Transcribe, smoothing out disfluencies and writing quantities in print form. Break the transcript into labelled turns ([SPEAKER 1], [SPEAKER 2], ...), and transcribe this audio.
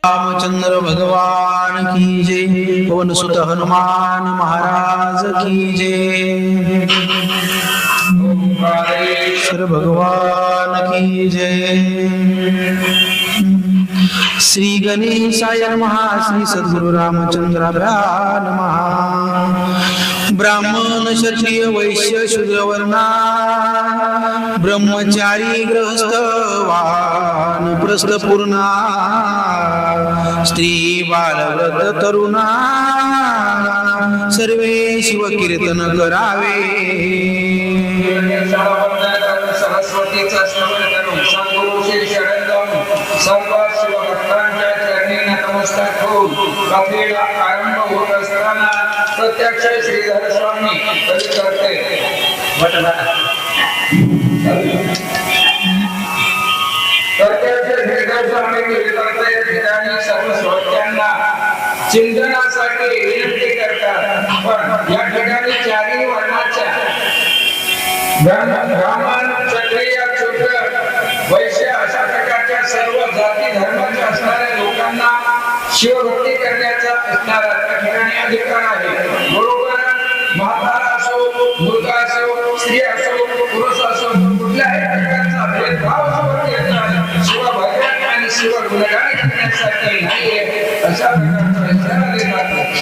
[SPEAKER 1] रामचंद्र भगवान की जय। पवन सुत हनुमान महाराज की जय। ओंकारेश्वर भगवान की जय। श्री गणेशाय नमः। श्री सद्गुरु रामचंद्राभ्यां नमः। ब्राह्मण क्षत्रिय वैश्य शूद्र वर्णा ब्रह्मचारी गृहस्थ वानप्रस्थ पूर्णा स्त्री बालवृद्ध तरुणा सर्वे शिव कीर्तन करावे।
[SPEAKER 2] सरस्वतीचा श्रवण करून सद्गुरूचे शरण जाऊन सर्व शिवभक्तांच्या चरणी नतमस्तक होऊन कथेला आरंभ होत असताना प्रत्यक्ष श्रीधर स्वामी कधी करते प्रत्यक्ष श्रीधर स्वामी कधी करते ठिकाणी सर्व श्रोत्यांना चिंतनासाठी विनंती करतात। पण या ठिकाणी चारही वर्णाच्या ब्राह्मण क्षत्रिय शूद्र वैश्य अशा प्रकारच्या सर्व जाती धर्माच्या असणाऱ्या लोकांना शिवभक्ती करण्याचा असणारा त्या ठिकाणी अधिकार आहे। बरोबर म्हातारा असो मुलगा असो स्त्री असो पुरुष असो कुठल्याही प्रकारचा भेदभाव शिवभजन आणि शिव गुणगान करण्यासाठी नाहीये अशा प्रकारचा इशारा देतात।